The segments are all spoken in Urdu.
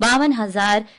52,000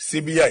CBI,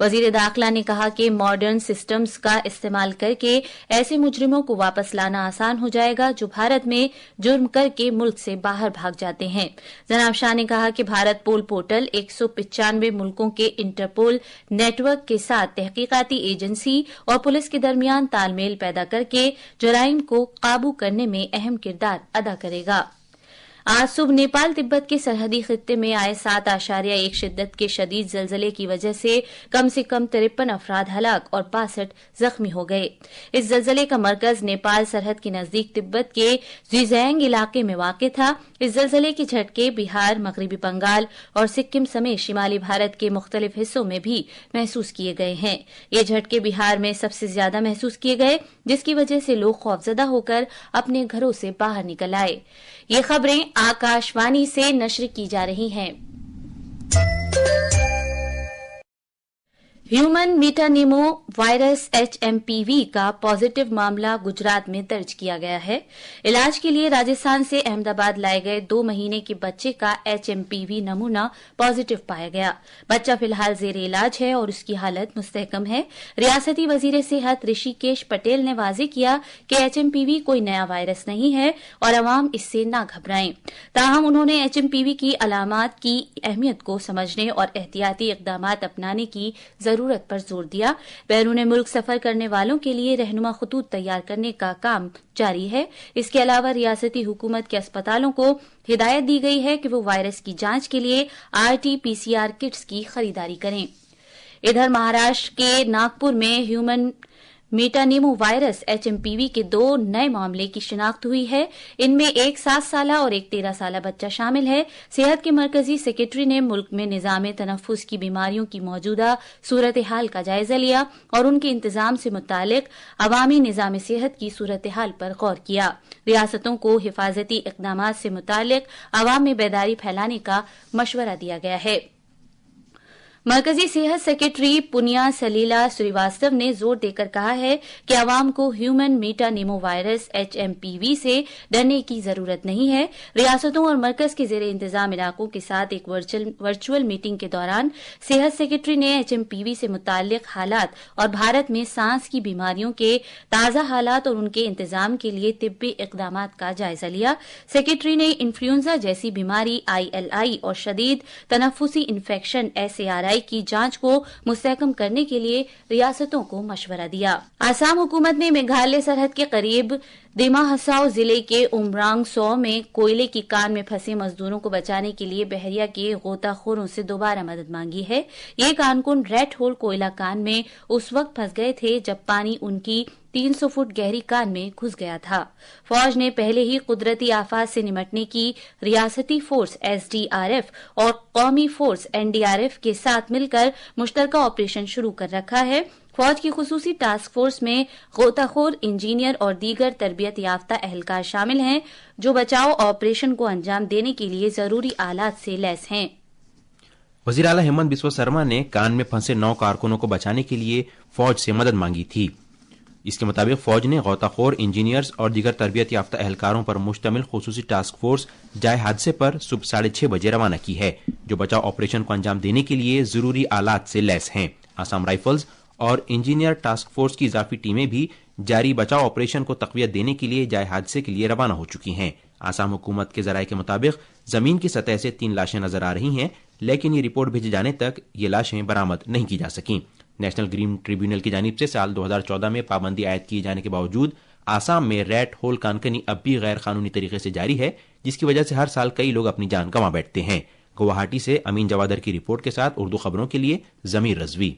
وزیر داخلہ نے کہا کہ ماڈرن سسٹمز کا استعمال کر کے ایسے مجرموں کو واپس لانا آسان ہو جائے گا جو بھارت میں جرم کر کے ملک سے باہر بھاگ جاتے ہیں. جناب شاہ نے کہا کہ بھارت پول پورٹل 195 ملکوں کے انٹرپول نیٹ ورک کے ساتھ تحقیقاتی ایجنسی اور پولیس کے درمیان تال میل پیدا کر کے جرائم کو قابو کرنے میں اہم کردار ادا کرے گا. آج صبح نیپال تبت کے سرحدی خطے میں آئے 7.1 شدت کے شدید زلزلے کی وجہ سے کم 53 افراد ہلاک اور 62 زخمی ہو گئے. اس زلزلے کا مرکز نیپال سرحد کے نزدیک تبت کے زیزینگ علاقے میں واقع تھا. اس زلزلے کے جھٹکے بہار، مغربی بنگال اور سکم سمیت شمالی بھارت کے مختلف حصوں میں بھی محسوس کیے گئے ہیں. یہ جھٹکے بہار میں سب سے زیادہ محسوس کیے گئے، جس کی وجہ سے لوگ خوفزدہ ہو کر اپنے گھروں سے باہر نکل آئے. یہ خبریں آکاشوانی سے نشر کی جا رہی ہیں. ہیومن میٹانیمو وائرس HMPV کا پازیٹو معاملہ گجرات میں درج کیا گیا ہے. علاج کے لیے راجستھان سے احمد آباد لائے گئے 2 مہینے کے بچے کا HMPV نمونہ پازیٹو پایا گیا. بچہ فی الحال زیر علاج ہے اور اس کی حالت مستحکم ہے. ریاستی وزیر صحت رشی کیش پٹیل نے واضح کیا کہ HMPV کوئی نیا وائرس نہیں ہے اور عوام اس سے نہ گھبرائیں. تاہم انہوں نے HMPV کی علامات کی اہمیت کو سمجھنے اور احتیاطی اقدامات اپنانے کی ضرورت پر زور دیا. بیرون ملک سفر کرنے والوں کے لیے رہنما خطوط تیار کرنے کا کام جاری ہے. اس کے علاوہ ریاستی حکومت کے اسپتالوں کو ہدایت دی گئی ہے کہ وہ وائرس کی جانچ کے لیے RT-PCR کٹس کی خریداری کریں. ادھر مہاراشٹر کے ناگپور میں ہیومن میٹانیمو وائرس HMPV کے 2 نئے معاملے کی شناخت ہوئی ہے. ان میں ایک 7 سالہ اور ایک 13 سالہ بچہ شامل ہے. صحت کے مرکزی سیکریٹری نے ملک میں نظام تنفس کی بیماریوں کی موجودہ صورتحال کا جائزہ لیا اور ان کے انتظام سے متعلق عوامی نظام صحت کی صورتحال پر غور کیا. ریاستوں کو حفاظتی اقدامات سے متعلق عوام میں بیداری پھیلانے کا مشورہ دیا گیا ہے. مرکزی صحت سیکریٹری پونیا سلیلا سریواستو نے زور دے کر کہا ہے کہ عوام کو ہیومن میٹانیمو وائرس HMPV سے ڈرنے کی ضرورت نہیں ہے. ریاستوں اور مرکز کے زیر انتظام علاقوں کے ساتھ ایک ورچوئل میٹنگ کے دوران صحت سیکریٹری نے HMPV سے متعلق حالات اور بھارت میں سانس کی بیماریوں کے تازہ حالات اور ان کے انتظام کے لیے طبی اقدامات کا جائزہ لیا. سیکریٹری نے انفلوئنزا جیسی بیماری ILI اور شدید تنفسی انفیکشن SARI کی جانچ کو مستحکم کرنے کے لیے ریاستوں کو مشورہ دیا. آسام حکومت نے میگھالیہ سرحد کے قریب دیما ہساؤ ضلع کے امرانگ سو میں کوئلے کی کان میں پھنسے مزدوروں کو بچانے کے لیے بحریہ کے غوطہ خوروں سے دوبارہ مدد مانگی ہے. یہ کانکن ریڈ ہول کوئلہ کان میں اس وقت پھنس گئے تھے جب پانی ان کی 300 فٹ گہری کان میں گھس گیا تھا. فوج نے پہلے ہی قدرتی آفات سے نمٹنے کی ریاستی فورس SDRF اور قومی فورس NDRF کے ساتھ مل کر مشترکہ آپریشن شروع کر رکھا ہے. فوج کی خصوصی ٹاسک فورس میں غوطہ خور، انجینئر اور دیگر تربیت یافتہ اہلکار شامل ہیں جو بچاؤ آپریشن کو انجام دینے کے لیے ضروری آلات سے لیس ہیں. وزیر اعلیٰ ہیمنت بسوا سرما نے کان میں پھنسے 9 کارکنوں کو بچانے کے لیے فوج سے مدد مانگی تھی. اس کے مطابق فوج نے غوطہ خور، انجینئرز اور دیگر تربیت یافتہ اہلکاروں پر مشتمل خصوصی ٹاسک فورس جائے حادثے پر صبح 6:30 بجے روانہ کی ہے، جو بچاؤ آپریشن کو انجام دینے کے لیے ضروری آلات سے لیس ہیں. آسام رائفلز اور انجینئر ٹاسک فورس کی اضافی ٹیمیں بھی جاری بچاؤ آپریشن کو تقویت دینے کے لیے جائے حادثے کے لیے روانہ ہو چکی ہیں. آسام حکومت کے ذرائع کے مطابق زمین کی سطح سے 3 لاشیں نظر آ رہی ہیں، لیکن یہ رپورٹ بھیجے جانے تک یہ لاشیں برآمد نہیں کی جا سکیں. نیشنل گرین ٹریبیونل کی جانب سے سال 2014 میں پابندی عائد کیے جانے کے باوجود آسام میں ریڈ ہول کانکنی اب بھی غیر قانونی طریقے سے جاری ہے، جس کی وجہ سے ہر سال کئی لوگ اپنی جان گنوا بیٹھتے ہیں. گوہاٹی سے امین جوادر کی رپورٹ کے ساتھ اردو خبروں کے لیے ضمیر رضوی.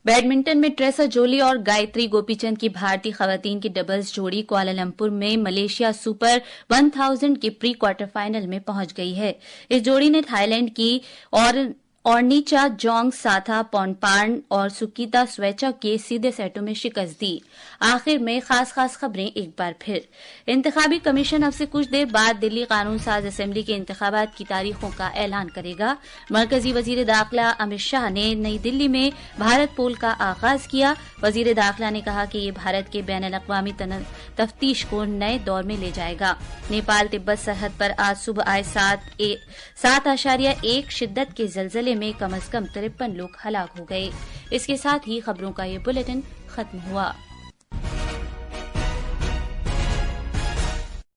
بیڈمنٹن میں ٹریسا جولی اور گایتری گوپی چند کی بھارتی خواتین کی ڈبلز جوڑی کوالالمپور میں ملیشیا سپر 1000 کے پری کوارٹر فائنل میں پہنچ گئی ہے. اس جوڑی نے تھائی لینڈ کی اورنیچا جونگ ساتھا پونپارن اور سکیتا سویچا کے سیدھے سیٹوں میں شکست دی. آخر میں خاص خبریں ایک بار پھر. انتخابی کمیشن اب سے کچھ دیر بعد دلی قانون ساز اسمبلی کے انتخابات کی تاریخوں کا اعلان کرے گا. مرکزی وزیر داخلہ امت شاہ نے نئی دلی میں بھارت پول کا آغاز کیا. وزیر داخلہ نے کہا کہ یہ بھارت کے بین الاقوامی تفتیش کو نئے دور میں لے جائے گا. نیپال تبت سرحد پر آج صبح آئے 7.1 شدت کے زلزلے میں کم از کم 53 لوگ ہلاک ہو گئے۔ اس کے ساتھ ہی خبروں کا یہ بلیٹن ختم ہوا۔